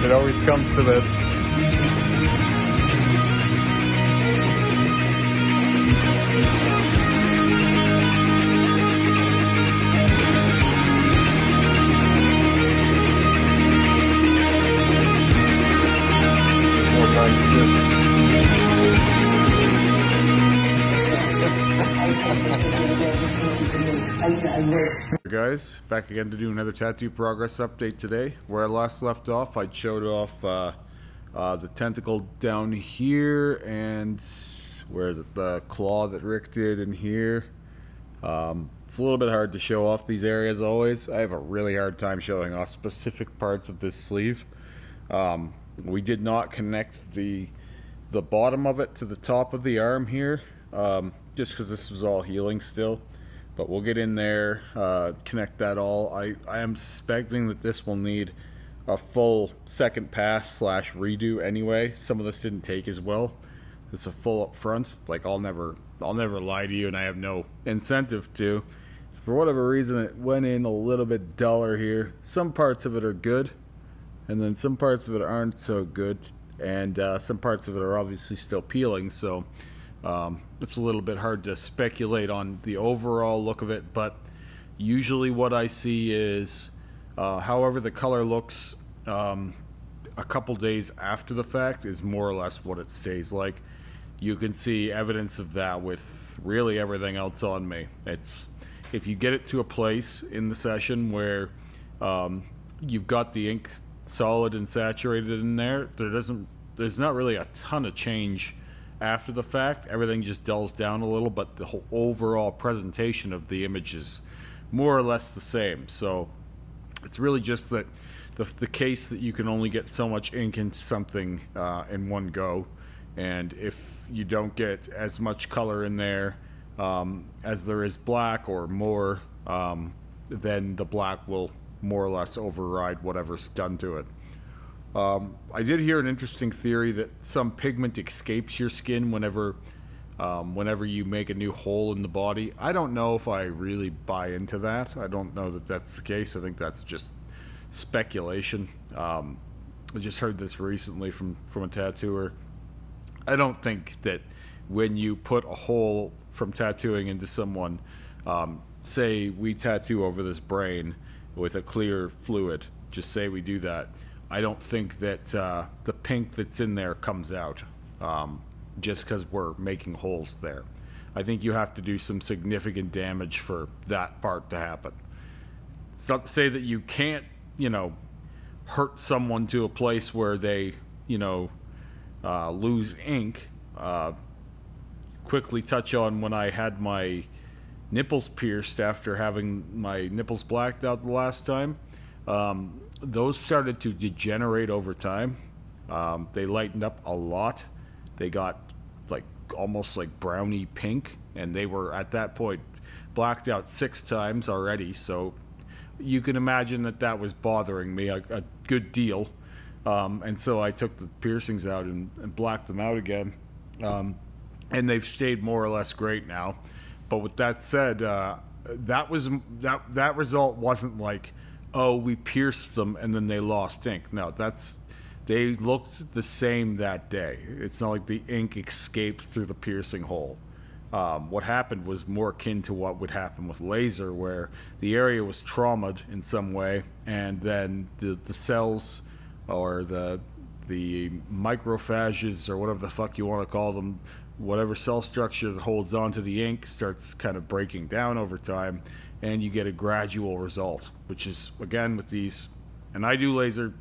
It always comes to this. More nice Guys, back again to do another tattoo progress update today. Where I last left off, I showed off the tentacle down here, and where is it? The claw that Rick did in here. It's a little bit hard to show off these areas always. I have a really hard time showing off specific parts of this sleeve. We did not connect the bottom of it to the top of the arm here, just because this was all healing still. But we'll get in there, connect that all. I am suspecting that this will need a full second pass slash redo anyway. Some of this didn't take as well. It's a full up front. Like I'll never lie to you, and I have no incentive to. For whatever reason, it went in a little bit duller here. Some parts of it are good, and then some parts of it aren't so good, and some parts of it are obviously still peeling. So it's a little bit hard to speculate on the overall look of it, but usually what I see is however the color looks a couple days after the fact is more or less what it stays like. You can see evidence of that with really everything else on me. It's if you get it to a place in the session where you've got the ink solid and saturated in there, there's not really a ton of change after the fact. Everything just dulls down a little, but the whole overall presentation of the image is more or less the same. So it's really just that the case that you can only get so much ink into something in one go, and if you don't get as much color in there as there is black or more, then the black will more or less override whatever's done to it. I did hear an interesting theory that some pigment escapes your skin whenever you make a new hole in the body. I don't know if I really buy into that. I don't know that that's the case. I think that's just speculation. I just heard this recently from a tattooer. I don't think that when you put a hole from tattooing into someone, say we tattoo over this brain with a clear fluid, just say we do that, I don't think that the pink that's in there comes out just because we're making holes there. I think you have to do some significant damage for that part to happen. It's not to say that you can't, hurt someone to a place where they, lose ink. Quickly touch on when I had my nipples pierced after having my nipples blacked out the last time. Those started to degenerate over time. They lightened up a lot. They got almost like brownie pink, and they were at that point blacked out 6 times already. So you can imagine that was bothering me a good deal. And so I took the piercings out and blacked them out again. And they've stayed more or less great now. But with that said, that result wasn't like, oh, we pierced them and then they lost ink. No, they looked the same that day. It's not like the ink escaped through the piercing hole. What happened was more akin to what would happen with laser, where the area was traumatized in some way, and then the cells or the microphages or whatever the fuck you want to call them, whatever cell structure that holds on to the ink starts kind of breaking down over time, and you get a gradual result, which is, again, with these, and I do laser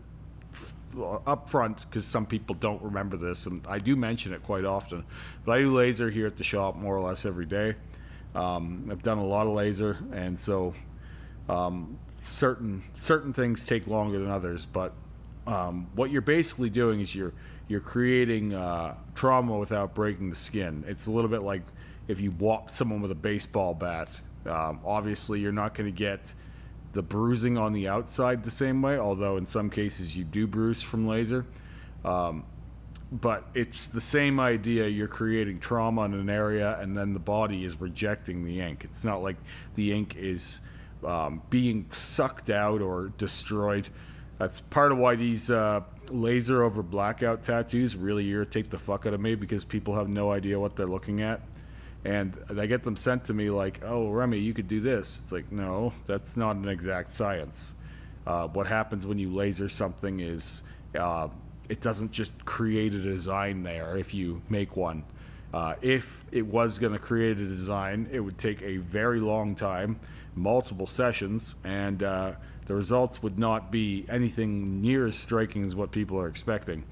up front because some people don't remember this, and I do mention it quite often, but I do laser here at the shop more or less every day. I've done a lot of laser, and so certain things take longer than others, but what you're basically doing is you're creating trauma without breaking the skin. It's a little bit like if you whop someone with a baseball bat. Obviously you're not going to get the bruising on the outside the same way, although in some cases you do bruise from laser. But it's the same idea. You're creating trauma in an area, and then the body is rejecting the ink. It's not like the ink is being sucked out or destroyed. That's part of why these laser over blackout tattoos really irritate the fuck out of me because people have no idea what they're looking at. And I get them sent to me like, oh, Remy, you could do this. It's like, no, that's not an exact science. What happens when you laser something is it doesn't just create a design there if you make one. If it was going to create a design, it would take a very long time, multiple sessions, and the results would not be anything near as striking as what people are expecting.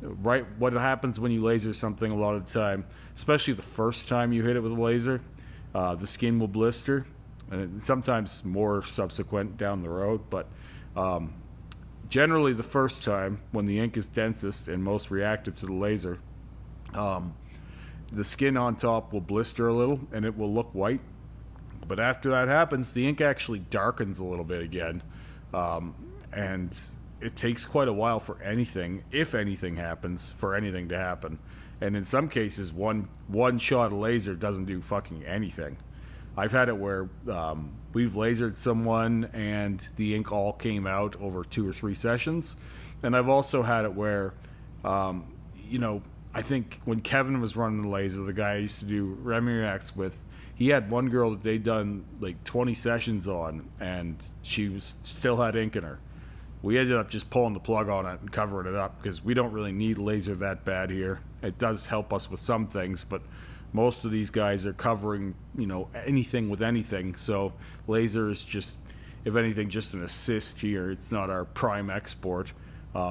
Right, what happens when you laser something a lot of the time, especially the first time you hit it with a laser, the skin will blister, and sometimes more subsequent down the road, but generally the first time when the ink is densest and most reactive to the laser, the skin on top will blister a little and it will look white. But after that happens, the ink actually darkens a little bit again, and it takes quite a while for anything, if anything happens, for anything to happen. And in some cases, one shot of laser doesn't do fucking anything. I've had it where we've lasered someone and the ink all came out over 2 or 3 sessions. And I've also had it where, you know, I think when Kevin was running the laser, the guy I used to do Remy reacts with, he had one girl that they'd done like 20 sessions on, and she still had ink in her. We ended up just pulling the plug on it and covering it up because we don't really need laser that bad here. It does help us with some things, but most of these guys are covering, you know, anything with anything. So laser is just, if anything, just an assist here. It's not our prime export.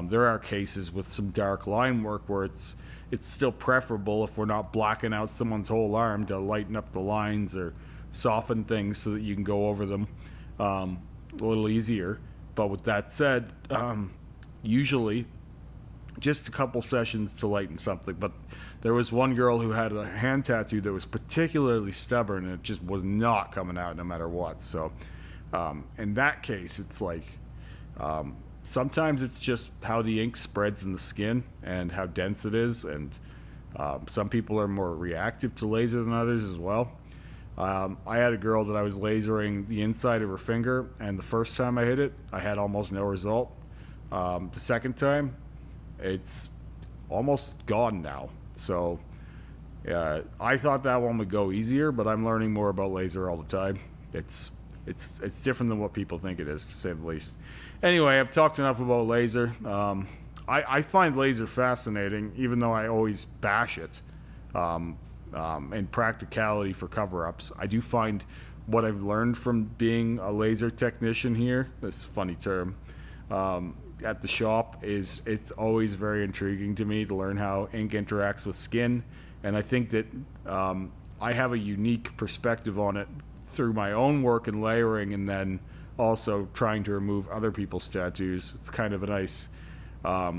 There are cases with some dark line work where it's still preferable if we're not blacking out someone's whole arm to lighten up the lines or soften things so that you can go over them a little easier. But with that said, usually just a couple sessions to lighten something. But there was one girl who had a hand tattoo that was particularly stubborn, and it just was not coming out no matter what. So in that case, it's like sometimes it's just how the ink spreads in the skin and how dense it is, and some people are more reactive to laser than others as well. I had a girl that I was lasering the inside of her finger, and the first time I hit it, I had almost no result. The second time, it's almost gone now. So I thought that one would go easier, but I'm learning more about laser all the time. It's different than what people think it is, to say the least. Anyway, I've talked enough about laser. I find laser fascinating, even though I always bash it. And practicality for cover-ups. I do find what I've learned from being a laser technician here, this funny term, at the shop, is it's always very intriguing to me to learn how ink interacts with skin. And I think that I have a unique perspective on it through my own work in layering, and then also trying to remove other people's tattoos. It's kind of a nice, I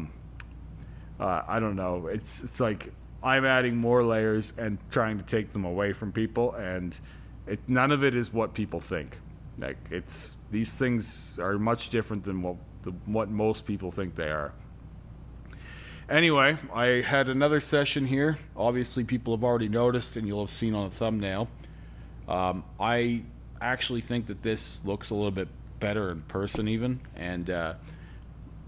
don't know, it's like I'm adding more layers and trying to take them away from people, and none of it is what people think. Like, these things are much different than what most people think they are. Anyway, I had another session here. Obviously, people have already noticed, and you'll have seen on the thumbnail. I actually think that this looks a little bit better in person even, and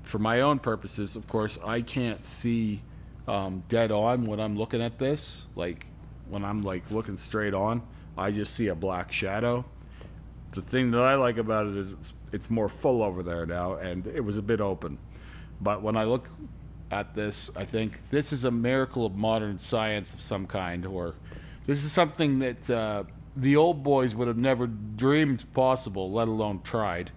for my own purposes, of course, I can't see dead on when I'm looking at this. Like when I'm like looking straight on, I just see a black shadow. The thing that I like about it is it's more full over there now, and it was a bit open. But when I look at this, I think this is a miracle of modern science of some kind, or this is something that the old boys would have never dreamed possible, let alone tried.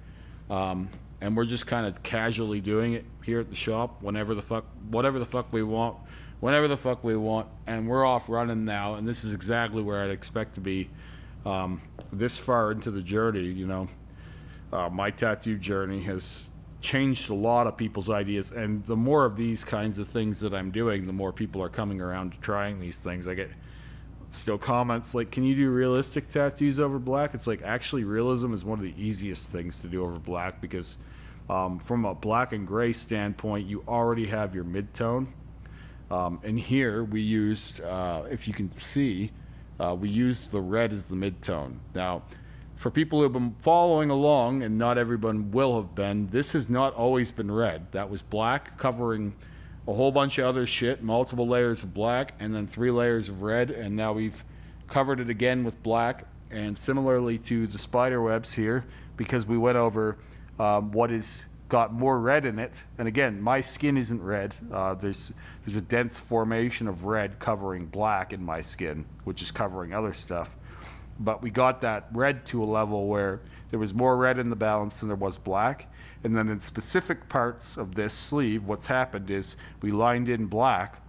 And we're just kind of casually doing it here at the shop whatever the fuck we want, whenever the fuck we want, and we're off running now. And this is exactly where I'd expect to be this far into the journey. You know, my tattoo journey has changed a lot of people's ideas, and the more of these kinds of things that I'm doing, the more people are coming around to trying these things. I get still comments like, can you do realistic tattoos over black? It's like, actually realism is one of the easiest things to do over black, because from a black and gray standpoint, you already have your mid-tone, and here we used, if you can see, we used the red as the mid-tone. Now for people who have been following along, and not everyone will have been, this has not always been red. That was black covering a whole bunch of other shit, multiple layers of black, and then 3 layers of red, and now we've covered it again with black. And similarly to the spider webs here, because we went over what is got more red in it. And again, my skin isn't red. There's a dense formation of red covering black in my skin, which is covering other stuff. But we got that red to a level where there was more red in the balance than there was black. And then in specific parts of this sleeve, what's happened is we lined in black,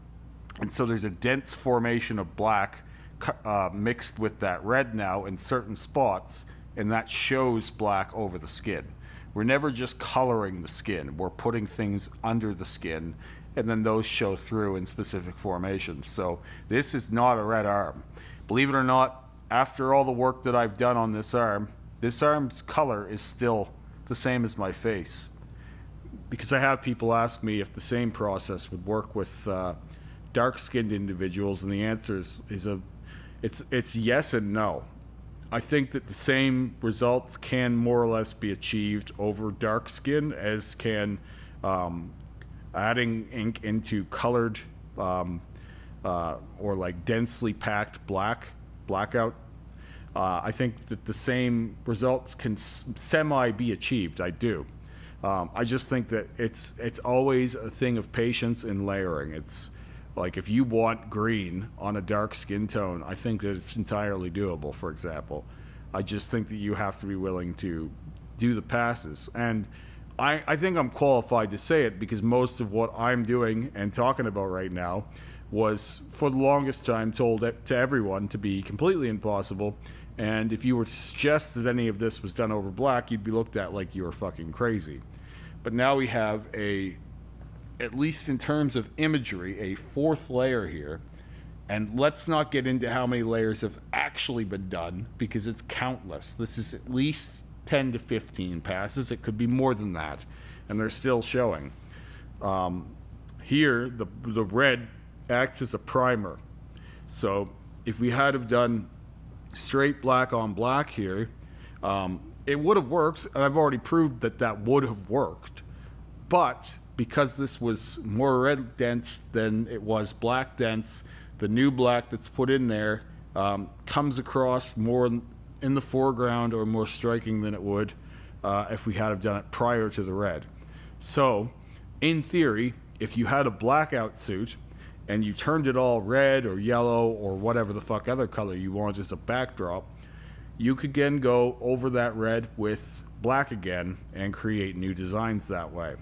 and so there's a dense formation of black mixed with that red now in certain spots, and that shows black over the skin. We're never just coloring the skin. We're putting things under the skin, and then those show through in specific formations. So this is not a red arm. Believe it or not, after all the work that I've done on this arm's color is still the same as my face. Because I have people ask me if the same process would work with dark-skinned individuals, and the answer is it's yes and no. I think that the same results can more or less be achieved over dark skin as can adding ink into colored or like densely packed blackout. I think that the same results can semi be achieved. I do. I just think that it's always a thing of patience and layering. It's like if you want green on a dark skin tone, I think that it's entirely doable, for example. I just think that you have to be willing to do the passes. And I think I'm qualified to say it because most of what I'm doing and talking about right now was, for the longest time, told to everyone to be completely impossible. And if you were to suggest that any of this was done over black, you'd be looked at like you were fucking crazy. But now we have at least in terms of imagery, a 4th layer here. And let's not get into how many layers have actually been done, because it's countless. This is at least 10 to 15 passes. It could be more than that, and they're still showing. Here, the red acts as a primer. So if we had have done straight black on black here, it would have worked, and I've already proved that that would have worked. But because this was more red dense than it was black dense, the new black that's put in there comes across more in the foreground or more striking than it would if we had have done it prior to the red. So, in theory, if you had a blackout suit and you turned it all red or yellow or whatever the fuck other color you want as a backdrop, you could again go over that red with black again and create new designs that way.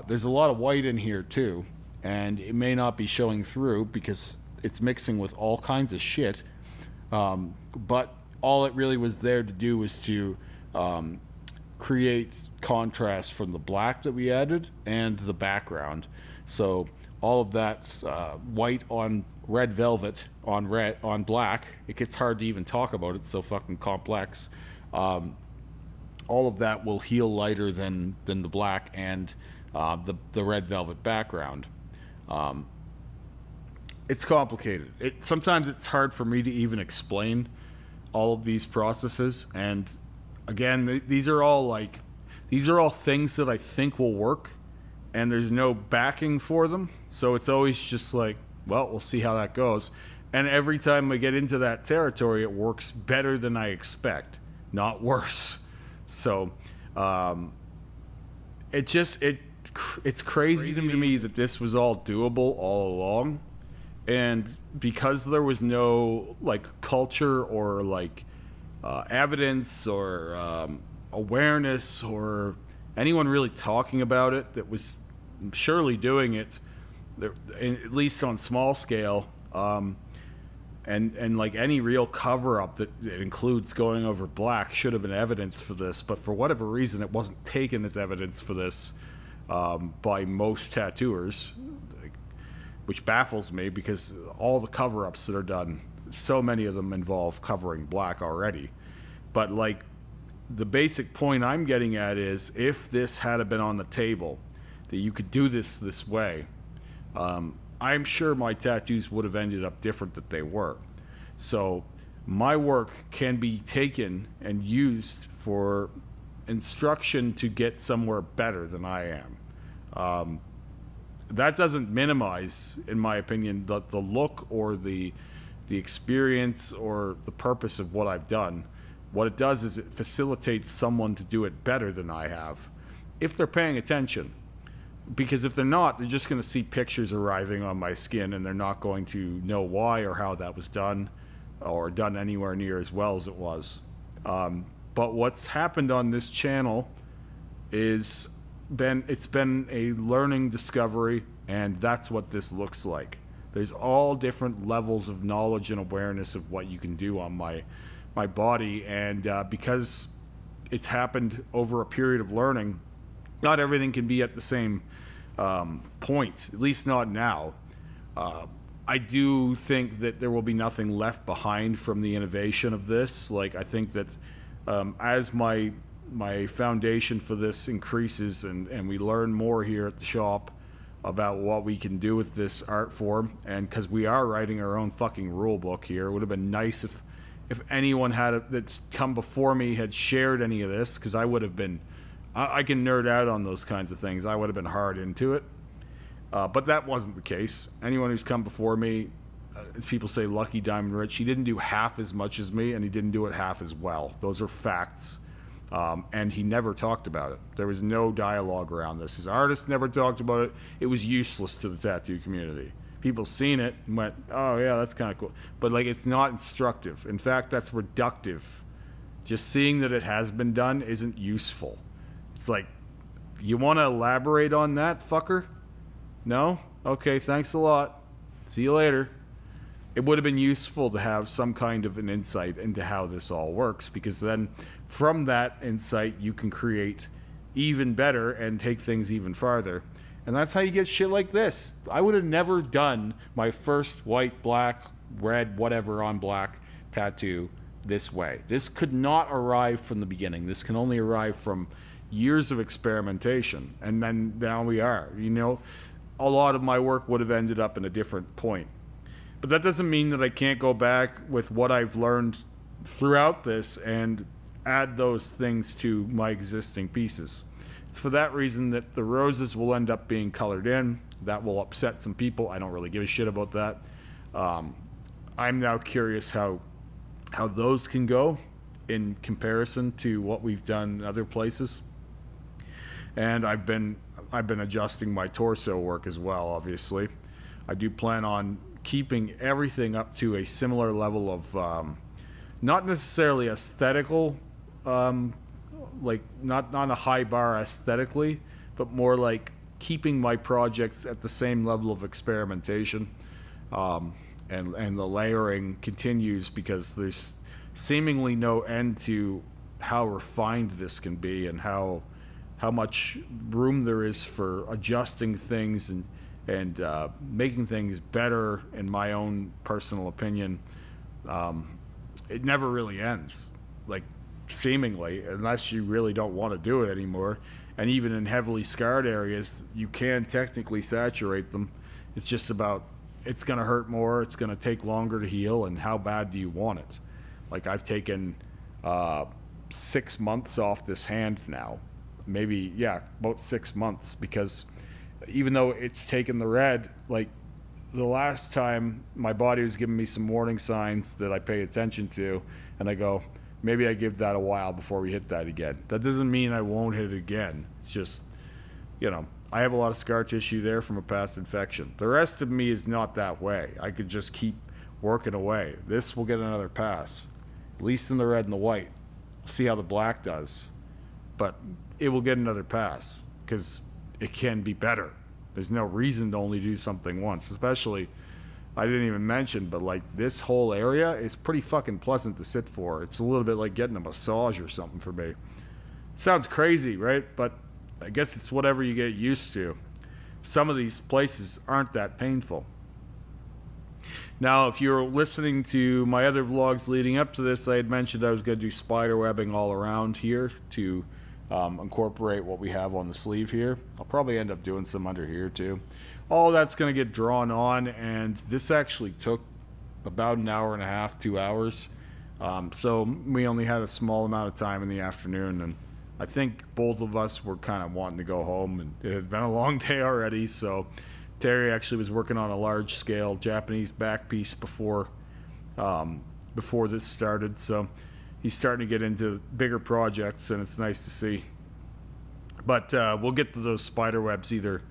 There's a lot of white in here too, and it may not be showing through because it's mixing with all kinds of shit, but all it really was there to do was to create contrast from the black that we added and the background. So all of that white on red velvet on black, it gets hard to even talk about, it's so fucking complex. All of that will heal lighter than the black and the red velvet background. It's complicated. Sometimes it's hard for me to even explain all of these processes, and again, these are all things that I think will work, and there's no backing for them, so it's always just like, well, we'll see how that goes. And every time I get into that territory, it works better than I expect, not worse. So it's crazy to me that this was all doable all along. And because there was no like culture or like evidence or awareness or anyone really talking about it that was surely doing it, at least on small scale, and like any real cover-up that includes going over black should have been evidence for this, but for whatever reason it wasn't taken as evidence for this by most tattooers, which baffles me because all the cover-ups that are done, so many of them involve covering black already. But like the basic point I'm getting at is, if this had been on the table that you could do this way, I'm sure my tattoos would have ended up different than they were. So my work can be taken and used for instruction to get somewhere better than I am. That doesn't minimize, in my opinion, the look or the experience or the purpose of what I've done. What it does is it facilitates someone to do it better than I have, if they're paying attention. Because if they're not, they're just going to see pictures arriving on my skin, and they're not going to know why or how that was done, or done anywhere near as well as it was. But what's happened on this channel is it's been a learning discovery, and that's what this looks like. There's all different levels of knowledge and awareness of what you can do on my body, and because it's happened over a period of learning, not everything can be at the same point, at least not now. I do think that there will be nothing left behind from the innovation of this. Like, I think that as my foundation for this increases, and we learn more here at the shop about what we can do with this art form, and because we are writing our own fucking rule book here, it would have been nice if anyone that's come before me had shared any of this, because I would have been, I can nerd out on those kinds of things. I would have been hard into it. But that wasn't the case. Anyone who's come before me, people say Lucky Diamond Rich, he didn't do half as much as me, and he didn't do it half as well. Those are facts. And he never talked about it. There was no dialogue around this. His artist never talked about it. It was useless to the tattoo community. People seen it and went, oh yeah, that's kind of cool. But like, it's not instructive. In fact, that's reductive. Just seeing that it has been done isn't useful. It's like, you want to elaborate on that, fucker? No? Okay, thanks a lot. See you later. It would have been useful to have some kind of an insight into how this all works, because then from that insight you can create even better and take things even farther. And that's how you get shit like this. I would have never done my first white, black, red, whatever on black tattoo this way. This could not arrive from the beginning. This can only arrive from years of experimentation. And then now we are. You know, a lot of my work would have ended up in a different point. But that doesn't mean that I can't go back with what I've learned throughout this and add those things to my existing pieces. It's for that reason that the roses will end up being colored in. That will upset some people. I don't really give a shit about that. I'm now curious how those can go in comparison to what we've done in other places. And I've been adjusting my torso work as well, obviously. I do plan on keeping everything up to a similar level of not necessarily aesthetical, like not a high bar aesthetically, but more like keeping my projects at the same level of experimentation, and the layering continues, because there's seemingly no end to how refined this can be, and how much room there is for adjusting things and making things better, in my own personal opinion. It never really ends, like, seemingly, unless you really don't want to do it anymore. And even in heavily scarred areas, you can technically saturate them. It's just about, it's going to hurt more, it's going to take longer to heal, and how bad do you want it? Like, I've taken 6 months off this hand now. Maybe, yeah, about 6 months, because even though it's taken the red, like, the last time my body was giving me some warning signs that I pay attention to, and I go, maybe I give that a while before we hit that again. That doesn't mean I won't hit it again. It's just, you know, I have a lot of scar tissue there from a past infection. The rest of me is not that way. I could just keep working away. This will get another pass, at least in the red and the white. We'll see how the black does, but it will get another pass, because it can be better. There's no reason to only do something once, especially, I didn't even mention, but like, this whole area is pretty fucking pleasant to sit for. It's a little bit like getting a massage or something for me. Sounds crazy, right? But I guess it's whatever you get used to. Some of these places aren't that painful. Now, if you're listening to my other vlogs leading up to this, I had mentioned I was going to do spider webbing all around here to incorporate what we have on the sleeve here. I'll probably end up doing some under here too. All that's going to get drawn on, and this actually took about an hour and a half, 2 hours. So we only had a small amount of time in the afternoon, and I think both of us were kind of wanting to go home, and it had been a long day already. So Terry actually was working on a large-scale Japanese back piece before this started, so he's starting to get into bigger projects, and it's nice to see. But we'll get to those spider webs either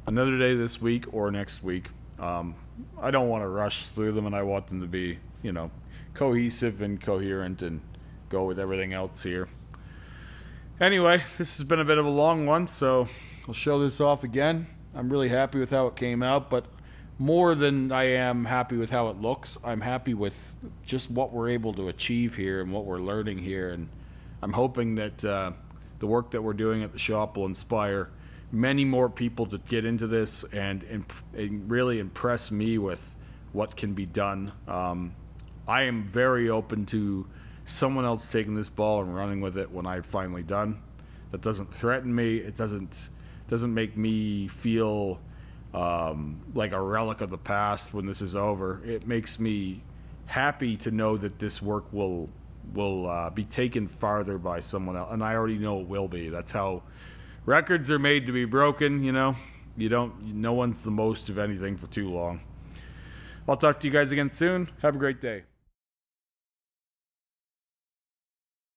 another day this week or next week. I don't want to rush through them, and I want them to be, you know, cohesive and coherent and go with everything else here. Anyway, this has been a bit of a long one, so I'll show this off again. I'm really happy with how it came out, but more than I am happy with how it looks, I'm happy with just what we're able to achieve here and what we're learning here, and I'm hoping that the work that we're doing at the shop will inspire many more people to get into this and really impress me with what can be done. I am very open to someone else taking this ball and running with it when I'm finally done. That doesn't threaten me. It doesn't make me feel like a relic of the past when this is over. It makes me happy to know that this work will be taken farther by someone else, and I already know it will be. That's how records are made to be broken, you know. No one's the most of anything for too long. I'll talk to you guys again soon. Have a great day.